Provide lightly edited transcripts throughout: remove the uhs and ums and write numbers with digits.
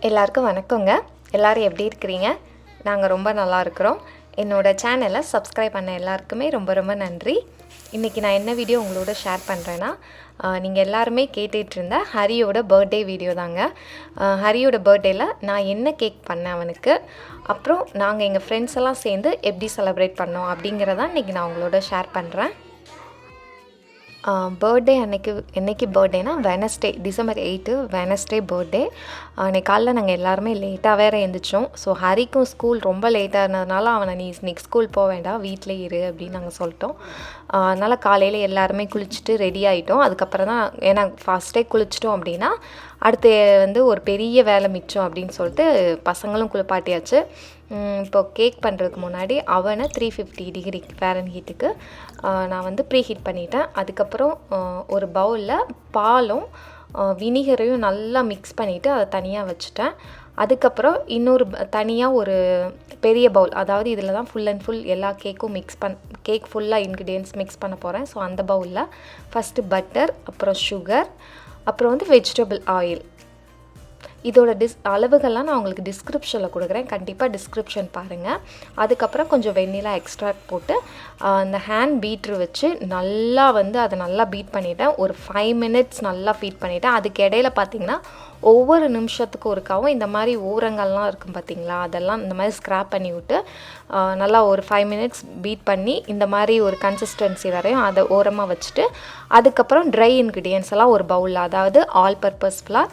எல்லாருக்கும் வணக்கங்க. எல்லாரும் எப்படி இருக்கிறீங்க? நாங்கள் ரொம்ப நல்லா இருக்கிறோம். என்னோடய சேனலை சப்ஸ்கிரைப் பண்ண எல்லாருக்குமே ரொம்ப ரொம்ப நன்றி. இன்றைக்கி நான் என்ன வீடியோ உங்களோட ஷேர் பண்ணுறேன்னா, நீங்கள் எல்லாருமே கேட்டுட்டு இருந்த ஹரியோட பர்த்டே வீடியோ தாங்க. ஹரியோட பர்த்டேயில் நான் என்ன கேக் பண்ணேன் அவனுக்கு, அப்புறம் நாங்கள் எங்கள் ஃப்ரெண்ட்ஸ் எல்லாம் சேர்ந்து எப்படி செலிப்ரேட் பண்ணோம் அப்படிங்கிறதான் இன்றைக்கி நான் உங்களோட ஷேர் பண்ணுறேன். பர்த்டே என்னைக்கு பர்த்டேனா வெனஸ்டே, டிசம்பர் 8 வெனஸ்டே பர்த்டே. அன்றைக்கி காலைல நாங்கள் எல்லாருமே லேட்டாக வேறு எழுந்திரிச்சோம். ஸோ ஹரிக்கும் ஸ்கூல் ரொம்ப லேட்டாக இருந்ததுனால அவனை நீ இன்னைக்கு ஸ்கூல் போக வேண்டாம், வீட்டிலே இரு அப்படின்னு நாங்கள் சொல்லிட்டோம். அதனால் காலையில் எல்லாருமே குளிச்சுட்டு ரெடி ஆகிட்டோம். அதுக்கப்புறம் தான், ஏன்னா ஃபஸ்ட்டே குளிச்சிட்டோம் அப்படின்னா அடுத்து ஒரு பெரிய வேலை மிச்சம் அப்படின்னு சொல்லிட்டு பசங்களும் குளிப்பாட்டியாச்சு. இப்போ கேக் பண்ணுறதுக்கு முன்னாடி அவனை 350 டிகிரி ஃபேரன்ஹீட்டுக்கு நான் ப்ரீ ஹீட் பண்ணிட்டேன். அதுக்கப்புறம் ஒரு பவுலில் பாலும் வினிகரையும் நல்லா மிக்ஸ் பண்ணிவிட்டு அதை தனியாக வச்சுட்டேன். அதுக்கப்புறம் இன்னொரு தனியாக ஒரு பெரிய பவுல், அதாவது இதில் தான் ஃபுல் அண்ட் ஃபுல் எல்லா கேக்கும் கேக் ஃபுல்லாக இன்க்ரீடியன்ட்ஸ் மிக்ஸ் பண்ண போகிறேன். ஸோ அந்த பவுலில் ஃபஸ்ட்டு பட்டர், அப்புறம் சுகர், அப்புறம் வெஜிடபிள் ஆயில். இதோட அளவுகள்லாம் நான் உங்களுக்கு டிஸ்கிரிப்ஷனில் கொடுக்குறேன், கண்டிப்பாக டிஸ்கிரிப்ஷன் பாருங்கள். அதுக்கப்புறம் கொஞ்சம் வெண்ணிலா எக்ஸ்ட்ராக்ட் போட்டு அந்த ஹேண்ட் பீட்ரு வச்சு நல்லா அதை நல்லா பீட் பண்ணிவிட்டேன். ஒரு 5 மினிட்ஸ் நல்லா பீட் பண்ணிவிட்டேன். அதுக்கு இடையில பார்த்திங்கன்னா ஒவ்வொரு நிமிஷத்துக்கு ஒருக்காவும் இந்த மாதிரி ஓரங்கள்லாம் இருக்கும் பார்த்திங்களா, அதெல்லாம் இந்த மாதிரி ஸ்க்ராப் பண்ணி விட்டு நல்லா ஒரு 5 மினிட்ஸ் பீட் பண்ணி இந்த மாதிரி ஒரு கன்சிஸ்டன்சி வரையும் அதை ஓரமாக வச்சுட்டு, அதுக்கப்புறம் ட்ரை இன்க்ரீடியன்ஸ் எல்லாம் ஒரு பவுலில், அதாவது all purpose flower,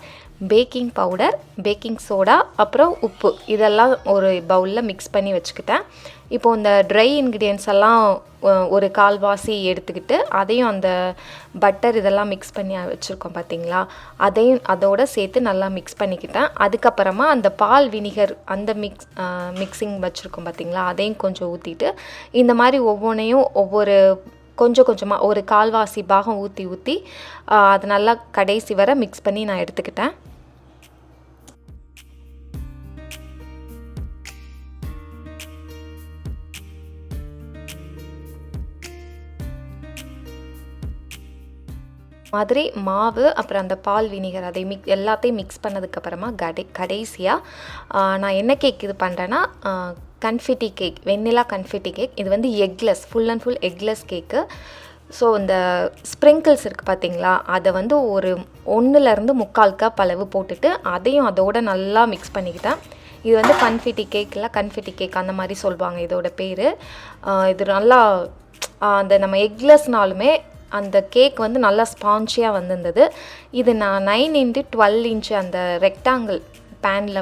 baking powder, baking soda, அப்புறம் உப்பு, இதெல்லாம் ஒரு பவுலில் மிக்ஸ் பண்ணி வச்சுக்கிட்டேன். இப்போது இந்த ட்ரை இன்க்ரீடியன்ஸ் எல்லாம் ஒரு கால்வாசி எடுத்துக்கிட்டு அதையும் அந்த பட்டர் இதெல்லாம் மிக்ஸ் பண்ணி வச்சுருக்கோம் பார்த்திங்களா, அதோடு சேர்த்து நல்லா மிக்ஸ் பண்ணிக்கிட்டேன். அதுக்கப்புறமா அந்த பால் வினிகர் அந்த மிக்ஸிங் வச்சுருக்கோம் பார்த்திங்களா, அதையும் கொஞ்சம் ஊற்றிட்டு இந்த மாதிரி ஒவ்வொன்றையும் ஒவ்வொரு கொஞ்சம் கொஞ்சமாக ஒரு கால்வாசி பாகம் ஊற்றி அதை நல்லா கடைசி வரை மிக்ஸ் பண்ணி நான் எடுத்துக்கிட்டேன். மாதிரி மாவு, அப்புறம் அந்த பால் வினிகர் அதை எல்லாத்தையும் மிக்ஸ் பண்ணதுக்கப்புறமா கடைசியாக நான் என்ன கேக் இது பண்ணுறேன்னா, கன்ஃபெட்டி கேக், வெண்ணிலா கன்ஃபெட்டி கேக். இது eggless, full and full eggless cake. So இந்த ஸ்ப்ரிங்கிள்ஸ் இருக்குது பார்த்திங்களா, அதை ஒரு 1லேருந்து 3/4 கப் அளவு போட்டுட்டு அதையும் அதோட நல்லா மிக்ஸ் பண்ணிக்கிட்டேன். இது கன்ஃபெட்டி கேக் இல்லை, கன்ஃபெட்டி கேக் அந்த மாதிரி சொல்லுவாங்க இதோட பேர். இது நல்லா அந்த நம்ம எக்லெஸ்னாலுமே அந்த கேக் நல்லா ஸ்பான்ச்சியாக வந்திருந்தது. இது நான் 9x12 இன்ச்சு அந்த ரெக்டாங்கிள் பேனில்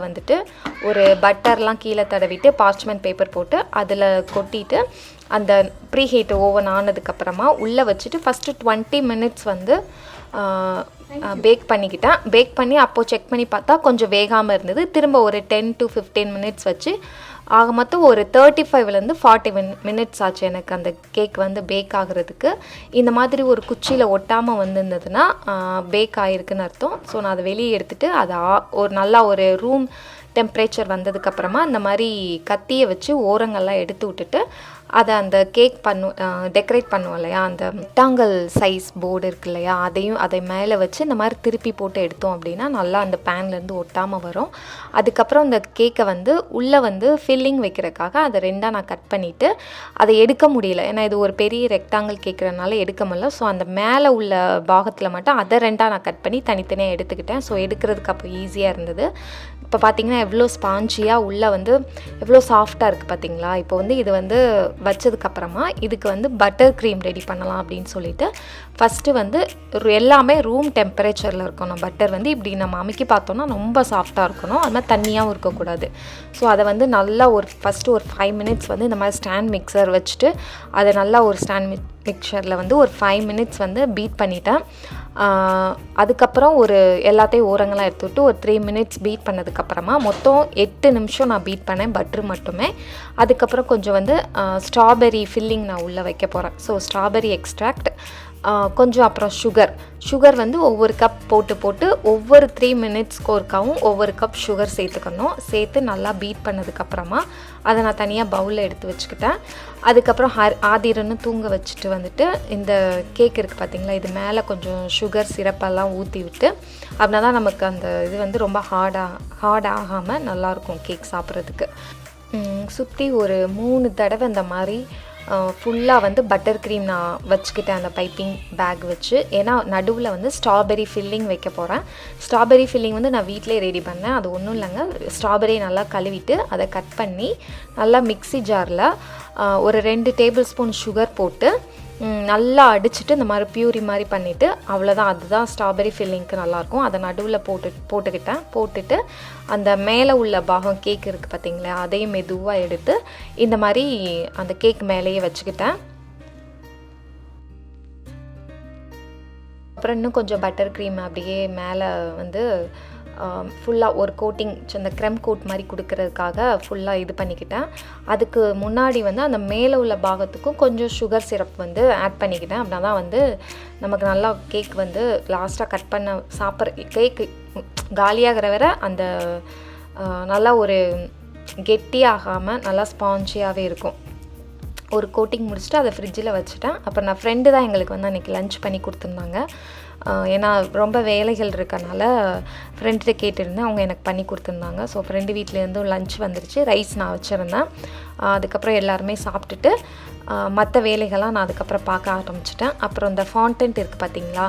ஒரு பட்டர்லாம் கீழே தடவிட்டு பார்ச்மெண்ட் பேப்பர் போட்டு அதில் கொட்டிட்டு அந்த ப்ரீ ஹீட் ஓவன் ஆனதுக்கப்புறமா உள்ளே வச்சுட்டு ஃபஸ்ட்டு 20 மினிட்ஸ் பேக் பண்ணிக்கிட்டேன். பேக் பண்ணி அப்போது செக் பண்ணி பார்த்தா கொஞ்சம் வேகாமல் இருந்தது. திரும்ப ஒரு 10 to 15 மினிட்ஸ் வச்சு ஆக மொத்தம் ஒரு 35லேருந்து 40 மினிட்ஸ் ஆச்சு எனக்கு அந்த கேக் பேக் ஆகிறதுக்கு. இந்த மாதிரி ஒரு குச்சியில் ஒட்டாமல் வந்திருந்ததுன்னா பேக் ஆகிருக்குன்னு அர்த்தம். ஸோ நான் அதை வெளியே எடுத்துகிட்டு அதை நல்லா ஒரு ரூம் டெம்பரேச்சர் வந்ததுக்கப்புறமா இந்த மாதிரி கத்தியை வச்சு ஓரங்கள்லாம் எடுத்து விட்டுட்டு அதை அந்த கேக் டெக்கரேட் பண்ணுவோம் இல்லையா, அந்த ரெக்டாங்கிள் சைஸ் போர்டு இருக்கு இல்லையா, அதை மேலே வச்சு இந்த மாதிரி திருப்பி போட்டு எடுத்தோம் அப்படின்னா நல்லா அந்த பேன்லேருந்து ஒட்டாமல் வரும். அதுக்கப்புறம் இந்த கேக்கை உள்ளே ஃபில்லிங் வைக்கிறதுக்காக அதை 2ஆக நான் கட் பண்ணிவிட்டு அதை எடுக்க முடியல, ஏன்னா இது ஒரு பெரிய ரெக்டாங்கிள் கேட்குறதுனால எடுக்க முடியல. ஸோ அந்த மேலே உள்ள பாகத்தில் மட்டும் அதை 2ஆக நான் கட் பண்ணி தனித்தனியாக எடுத்துக்கிட்டேன். ஸோ எடுக்கிறதுக்கு அப்போ ஈஸியாக இருந்தது. இப்போ பார்த்திங்கன்னா எவ்வளோ ஸ்பான்ச்சியாக உள்ளே எவ்வளோ சாஃப்டாக இருக்குது பார்த்திங்களா. இப்போ இது வச்சதுக்கப்புறமா இதுக்கு பட்டர் க்ரீம் ரெடி பண்ணலாம் அப்படின்னு சொல்லிட்டு ஃபஸ்ட்டு எல்லாமே ரூம் டெம்பரேச்சரில் இருக்கணும். பட்டர் இப்படி நம்ம அமுக்கி பார்த்தோன்னா ரொம்ப சாஃப்டாக இருக்கணும், அது மாதிரி தண்ணியாகவும் இருக்கக்கூடாது. ஸோ அதை நல்லா ஃபஸ்ட்டு ஒரு 5 மினிட்ஸ் இந்த மாதிரி ஸ்டாண்ட் மிக்சர் வச்சுட்டு அதை நல்லா ஒரு ஸ்டாண்ட் மிக்சரில் ஒரு 5 மினிட்ஸ் பீட் பண்ணிட்டேன். அதுக்கப்புறம் எல்லாத்தையும் ஓரங்களாக எடுத்துவிட்டு ஒரு 3 மினிட்ஸ் பீட் பண்ணதுக்கப்புறமா மொத்தம் 8 நிமிஷம் நான் பீட் பண்ணேன் பட்டர் மட்டுமே. அதுக்கப்புறம் கொஞ்சம் ஸ்ட்ராபெரி ஃபில்லிங் நான் உள்ளே வைக்க போகிறேன். ஸோ ஸ்ட்ராபெரி எக்ஸ்ட்ராக்ட், கொஞ்சம் அப்புறம் சுகர் வந்து ஒவ்வொரு கப் போட்டு ஒவ்வொரு 3 மினிட்ஸ்க்கு ஒருக்காவும் ஒவ்வொரு கப் சுகர் சேர்த்துக்கணும். சேர்த்து நல்லா பீட் பண்ணதுக்கப்புறமா அதை நான் தனியாக பவுலில் எடுத்து வச்சுக்கிட்டேன். அதுக்கப்புறம் ஆதிரன்னு தூங்க வச்சுட்டு வந்துட்டு இந்த கேக் இருக்குது பார்த்திங்களா, இது மேலே கொஞ்சம் சுகர் சிரப்பெல்லாம் ஊற்றி விட்டு அப்படின்னா தான் நமக்கு அந்த இது வந்து ரொம்ப ஹார்ட் ஆகாமல் நல்லாயிருக்கும் கேக் சாப்பிட்றதுக்கு. சுற்றி ஒரு 3 தடவை இந்த மாதிரி ஃபுல்லாக வந்து பட்டர் க்ரீம் நான் வச்சுக்கிட்டேன் அந்த பைப்பிங் பேக் வச்சு. ஏன்னா நடுவில் வந்து ஸ்ட்ராபெரி ஃபில்லிங் வைக்க போகிறேன். ஸ்ட்ராபெரி ஃபில்லிங் வந்து நான் வீட்டிலே ரெடி பண்ணேன். அது ஒன்றும் இல்லைங்க, ஸ்ட்ராபெரி நல்லா கழுவிட்டு அதை கட் பண்ணி நல்லா மிக்ஸி ஜாரில் ஒரு 2 டேபிள் ஸ்பூன் சுகர் போட்டு நல்லா அடிச்சுட்டு இந்த மாதிரி பியூரி மாதிரி பண்ணிவிட்டு அவ்வளோதான். அதுதான் ஸ்ட்ராபெரி ஃபில்லிங்க்கு நல்லாயிருக்கும். அதை நடுவில் போட்டுட்டு அந்த மேலே உள்ள பாகம் கேக் இருக்குது பார்த்திங்களா, அதையும் மெதுவாக எடுத்து இந்த மாதிரி அந்த கேக் மேலேயே வச்சுக்கிட்டேன். அப்புறம் இன்னும் கொஞ்சம் பட்டர் க்ரீம் அப்படியே மேலே வந்து ஃபுல்லாக ஒரு கோட்டிங் அந்த க்ரெம் கோட் மாதிரி கொடுக்கறதுக்காக ஃபுல்லாக இது பண்ணிக்கிட்டேன். அதுக்கு முன்னாடி வந்து அந்த மேலே உள்ள பாகத்துக்கும் கொஞ்சம் சுகர் சிரப் வந்து ஆட் பண்ணிக்கிட்டேன். அப்படின்னா தான் வந்து நமக்கு நல்லா கேக் வந்து லாஸ்ட்டாக கட் பண்ண சாப்பிட்ற கேக்கு காலியாகிற வரை அந்த நல்லா ஒரு கெட்டியாகாமல் நல்லா ஸ்பாஞ்சியாகவே இருக்கும். ஒரு கோட்டிங் முடிச்சுட்டு அதை ஃப்ரிட்ஜில் வச்சுட்டேன். அப்புறம் நான் ஃப்ரெண்டு தான் எங்களுக்கு வந்து அன்றைக்கி லன்ச் பண்ணி கொடுத்துருந்தாங்க. ஏன்னா ரொம்ப வேலைகள் இருக்கனால ஃப்ரெண்ட்கிட்ட கேட்டிருந்தேன், அவங்க எனக்கு பண்ணி கொடுத்துருந்தாங்க. ஸோ ஃப்ரெண்டு வீட்டிலேருந்தும் லன்ச் வந்துருச்சு, ரைஸ் நான் வச்சுருந்தேன். அதுக்கப்புறம் எல்லாருமே சாப்பிட்டுட்டு மற்ற வேலைகள்லாம் நான் அதுக்கப்புறம் பார்க்க ஆரம்பிச்சிட்டேன். அப்புறம் இந்த ஃபாண்டன்ட் இருக்குது பார்த்திங்களா,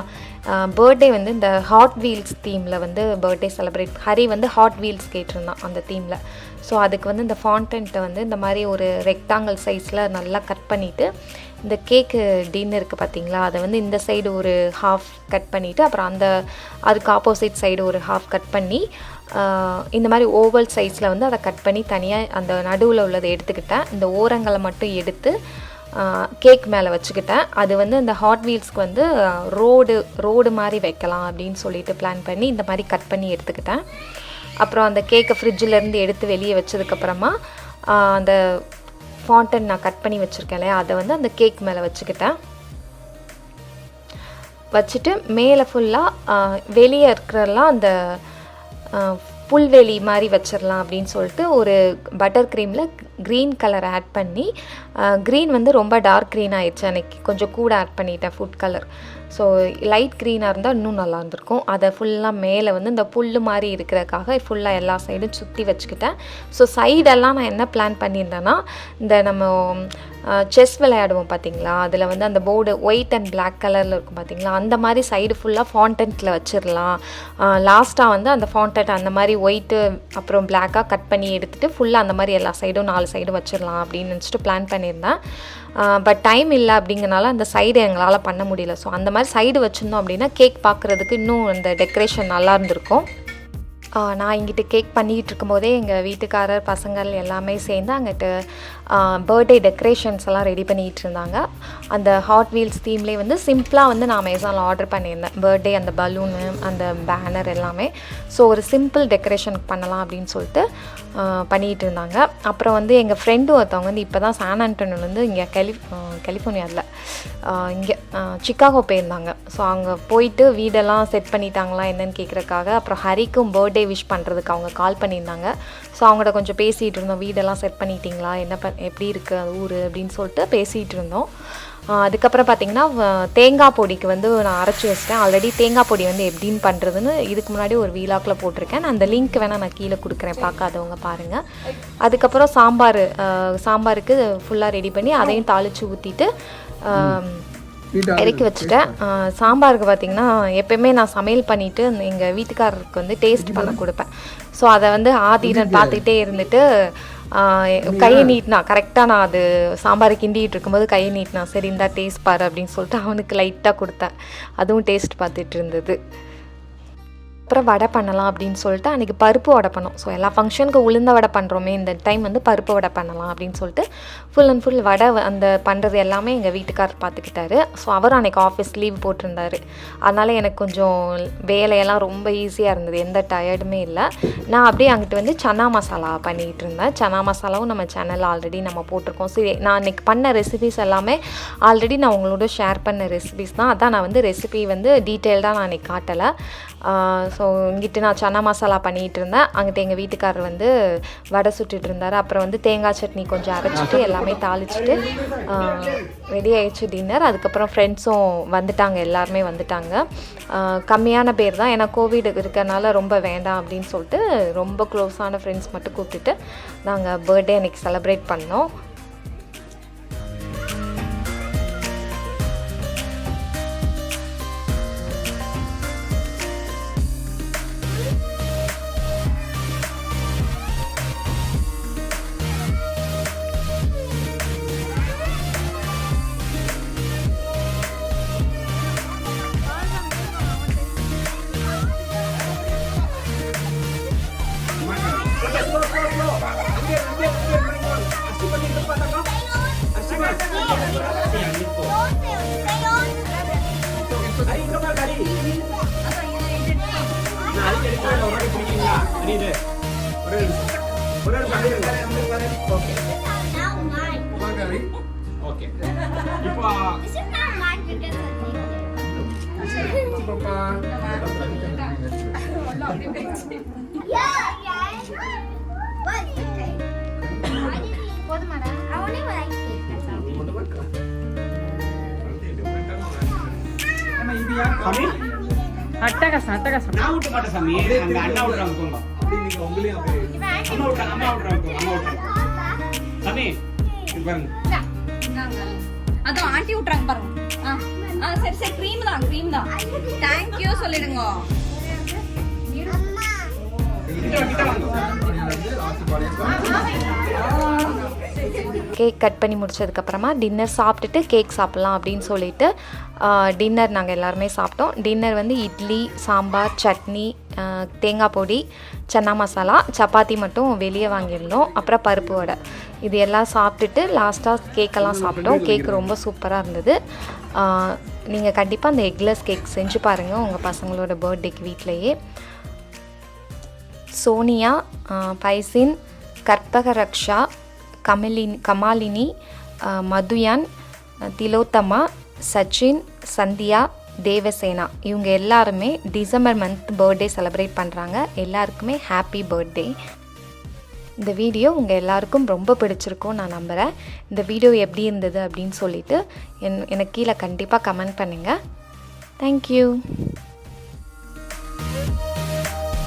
பர்த்டே வந்து இந்த ஹாட் வீல்ஸ் தீமில் வந்து பர்த்டே செலிப்ரேட் ஹரி வந்து ஹாட் வீல்ஸ் கேட்டிருந்தான் அந்த தீமில். ஸோ அதுக்கு வந்து இந்த ஃபாண்டன்ட்டை வந்து இந்த மாதிரி ஒரு ரெக்டாங்கிள் சைஸில் நல்லா கட் பண்ணிவிட்டு இந்த கேக்கு டின்னு இருக்குது பார்த்திங்களா, அதை வந்து இந்த சைடு ஒரு ஹாஃப் கட் பண்ணிவிட்டு அப்புறம் அதுக்கு ஆப்போசிட் சைடு ஒரு ஹாஃப் கட் பண்ணி இந்த மாதிரி ஓவல் சைஸில் வந்து அதை கட் பண்ணி தனியாக அந்த நடுவில் உள்ளதை எடுத்துக்கிட்டேன். இந்த ஓரங்களை மட்டும் எடுத்து கேக் மேலே வச்சுக்கிட்டேன். அது வந்து இந்த ஹாட் வீல்ஸ்க்கு வந்து ரோடு மாதிரி வைக்கலாம் அப்படின்னு சொல்லிட்டு பிளான் பண்ணி இந்த மாதிரி கட் பண்ணி எடுத்துக்கிட்டேன். அப்புறம் அந்த கேக்கை ஃப்ரிட்ஜிலேருந்து எடுத்து வெளியே வச்சதுக்கப்புறமா அந்த ஃபாண்டன் நான் கட் பண்ணி வச்சுருக்கேன் இல்லையா, அதை வந்து அந்த கேக் மேலே வச்சுட்டு மேலே ஃபுல்லாக வெளியே இருக்கிறலாம் அந்த புல்வெளி மாதிரி வச்சிடலாம் அப்படின்னு சொல்லிட்டு ஒரு பட்டர் க்ரீமில் க்ரீன் கலர் ஆட் பண்ணி, க்ரீன் வந்து ரொம்ப டார்க் க்ரீன் ஆயிடுச்சு அன்றைக்கி, கொஞ்சம் கூட ஆட் பண்ணிட்டேன் ஃபுட் கலர். ஸோ லைட் க்ரீனாக இருந்தால் இன்னும் நல்லா இருந்திருக்கும். அதை ஃபுல்லாக மேலே வந்து இந்த புல் மாதிரி இருக்கிறதுக்காக ஃபுல்லாக எல்லா சைடும் சுற்றி வச்சுக்கிட்டேன். ஸோ சைடெல்லாம் நான் என்ன பிளான் பண்ணியிருந்தேன்னா, இந்த நம்ம செஸ் விளையாடுவோம் பார்த்திங்களா, அதில் வந்து அந்த போர்டு ஒயிட் அண்ட் பிளாக் கலரில் இருக்கும் பார்த்திங்களா, அந்த மாதிரி சைடு ஃபுல்லாக ஃபாண்டன்ட்டில் வச்சிடலாம். லாஸ்ட்டாக வந்து அந்த ஃபாண்டன்ட் அந்த மாதிரி ஒயிட்டு அப்புறம் பிளாக்காக கட் பண்ணி எடுத்துகிட்டு ஃபுல்லாக அந்த மாதிரி எல்லா சைடும் 4 சைடும் வச்சிடலாம் அப்படின்னு நினச்சிட்டு பிளான் பண்ணியிருந்தேன். பட் டைம் இல்லை அப்படிங்கிறனால அந்த சைடு எங்களால் பண்ண முடியல. ஸோ அந்த மாதிரி சைடு வச்சுருந்தோம் அப்படின்னா கேக் பார்க்குறதுக்கு இன்னும் அந்த டெக்கரேஷன் நல்லா இருந்திருக்கும். நான் இங்கிட்டு கேக் பண்ணிக்கிட்டு இருக்கும்போதே எங்கள் வீட்டுக்காரர் பசங்கள் எல்லாமே சேர்ந்து அங்கிட்டு பர்த்டே டெக்கரேஷன்ஸ் எல்லாம் ரெடி பண்ணிகிட்டு இருந்தாங்க. அந்த ஹாட் வீல்ஸ் தீம்லேயே வந்து சிம்பிளாக வந்து நான் அமேசானில் ஆர்டர் பண்ணியிருந்தேன் பர்த்டே, அந்த பலூனு, அந்த பேனர் எல்லாமே. ஸோ ஒரு சிம்பிள் டெக்கரேஷன் பண்ணலாம் அப்படின்னு சொல்லிட்டு பண்ணிகிட்டு இருந்தாங்க. அப்புறம் வந்து எங்கள் ஃப்ரெண்டு ஒருத்தவங்க வந்து இப்போ தான் சான் ஆண்டோனியோலேருந்து இங்கே கலிஃபோர்னியாவில் இங்கே சிக்காகோ போயிருந்தாங்க. ஸோ அங்கே போயிட்டு வீடெல்லாம் செட் பண்ணிட்டாங்களா என்னன்னு கேட்குறக்காக, அப்புறம் ஹரிக்கும் பர்த்டே விஷ் பண்ணுறதுக்கு அவங்க கால் பண்ணியிருந்தாங்க. ஸோ அவங்கள்ட்ட கொஞ்சம் பேசிகிட்டு இருந்தோம், வீடெல்லாம் செட் பண்ணிட்டீங்களா, எப்படி இருக்குது அது ஊர் அப்படின்னு சொல்லிட்டு பேசிகிட்டு இருந்தோம். அதுக்கப்புறம் பார்த்திங்கன்னா தேங்காய் பொடிக்கு வந்து நான் அரைச்சி வச்சிட்டேன். ஆல்ரெடி தேங்காய் பொடி வந்து எப்படின்னு பண்ணுறதுன்னு இதுக்கு முன்னாடி ஒரு வீலாக்கில் போட்டிருக்கேன். நான் அந்த லிங்க் வேணால் நான் கீழே கொடுக்குறேன், பார்க்காதவங்க பாருங்கள். அதுக்கப்புறம் சாம்பாருக்கு ஃபுல்லாக ரெடி பண்ணி அதையும் தாளித்து ஊற்றிட்டு இறக்கி வச்சுட்டேன். சாம்பாருக்கு பார்த்திங்கன்னா எப்போயுமே நான் சமையல் பண்ணிவிட்டு எங்கள் வீட்டுக்காரருக்கு வந்து டேஸ்ட் பண்ண கொடுப்பேன். ஸோ அதை வந்து ஆதிரன் பார்த்துக்கிட்டே இருந்துட்டு கையை நீட்டினா கரெக்டாக நான் அது சாம்பாரை கிண்டிகிட்டு இருக்கும்போது கையை நீட்டினா, சரி இந்தா டேஸ்ட் பாரு அப்படின்னு சொல்லிட்டு அவனுக்கு லைட்டாக கொடுத்தேன். அதுவும் டேஸ்ட் பார்த்துட்டு இருந்தது. அப்புறம் வடை பண்ணலாம் அப்படின்னு சொல்லிட்டு அன்றைக்கி பருப்பு வடை பண்ணோம். ஸோ எல்லா ஃபங்க்ஷனுக்கு உளுந்த வடை பண்ணுறோமே, இந்த டைம் வந்து பருப்பு வடை பண்ணலாம் அப்படின்னு சொல்லிட்டு ஃபுல் அண்ட் ஃபுல் வடை அந்த பண்ணுறது எல்லாமே எங்கள் வீட்டுக்காரர் பார்த்துக்கிட்டாரு. ஸோ அவரும் அன்றைக்கி ஆஃபீஸ் லீவ் போட்டிருந்தார். அதனால் எனக்கு கொஞ்சம் வேலையெல்லாம் ரொம்ப ஈஸியாக இருந்தது, எந்த டயர்டுமே இல்லை. நான் அப்படியே அங்கிட்டு வந்து சன்னா மசாலா பண்ணிகிட்டு இருந்தேன். சன்னா மசாலாவும் நம்ம சேனலில் ஆல்ரெடி நம்ம போட்டிருக்கோம். சரி, நான் அன்றைக்கி பண்ண ரெசிபிஸ் எல்லாமே ஆல்ரெடி நான் உங்களோட ஷேர் பண்ண ரெசிபிஸ் தான். அதான் நான் வந்து ரெசிபி வந்து டீட்டெயில்டாக நான் அன்றைக்கி காட்டலை. ஸோ இங்கிட்டு நான் சன்னா மசாலா பண்ணிகிட்டு இருந்தேன். அங்கிட்ட எங்கள் வீட்டுக்காரர் வந்து வடை சுட்டுட்டு இருந்தார். அப்புறம் வந்து தேங்காய் சட்னி கொஞ்சம் அரைச்சிட்டு எல்லாமே தாளிச்சிட்டு ரெடி ஆகிடுச்சு டின்னர். அதுக்கப்புறம் ஃப்ரெண்ட்ஸும் வந்துட்டாங்க, எல்லாருமே வந்துட்டாங்க. கம்மியான பேர் தான், ஏன்னா கோவிட் இருக்கிறனால ரொம்ப வேண்டாம் அப்படின்னு சொல்லிட்டு ரொம்ப க்ளோஸான ஃப்ரெண்ட்ஸ் மட்டும் கூப்பிட்டுட்டு நாங்கள் பர்த்டே அன்றைக்கி செலிப்ரேட் பண்ணோம். நான் விட்டு மாட்டேன் சாமி, அங்க அண்ணா விடுறாங்க போங்க. அம்மா விடுறாங்க சாமி, பாருங்க. அதான் ஆண்டி விட்டுறாங்க பாருங்க. சரி சரி, க்ரீம் தான். தேங்க் யூ சொல்லிடுங்க. கேக் கட் பண்ணி முடிச்சதுக்கப்புறமா டின்னர் சாப்பிட்டுட்டு கேக் சாப்பிட்லாம் அப்படின்னு சொல்லிட்டு டின்னர் நாங்கள் எல்லாருமே சாப்பிட்டோம். டின்னர் வந்து இட்லி, சாம்பார், சட்னி, தேங்காய் பொடி, சன்னா மசாலா, சப்பாத்தி மட்டும் வெளியே வாங்கியிருந்தோம். அப்புறம் பருப்பு வடை, இது எல்லாம் சாப்பிட்டுட்டு லாஸ்ட்டாக கேக்கெல்லாம் சாப்பிட்டோம். கேக் ரொம்ப சூப்பராக இருந்தது. நீங்கள் கண்டிப்பாக அந்த எக்லெஸ் கேக் செஞ்சு பாருங்கள் உங்கள் பசங்களோட பர்த்டேக்கு வீட்டிலையே. சோனியா, பைசின், கற்பகரக்ஷா, கமாலினி, மதுயான், திலோத்தமா, சச்சின், சந்தியா, தேவசேனா, இவங்க எல்லாருமே டிசம்பர் மந்த் பர்த்டே செலிப்ரேட் பண்ணுறாங்க. எல்லாருக்குமே ஹாப்பி பர்த்டே. இந்த வீடியோ உங்கள் எல்லாருக்கும் ரொம்ப பிடிச்சிருக்கும் நான் நம்புகிறேன். இந்த வீடியோ எப்படி இருந்தது அப்படின்னு சொல்லிட்டு எனக்கு கீழே கண்டிப்பாக கமெண்ட் பண்ணுங்கள். தேங்க்யூ.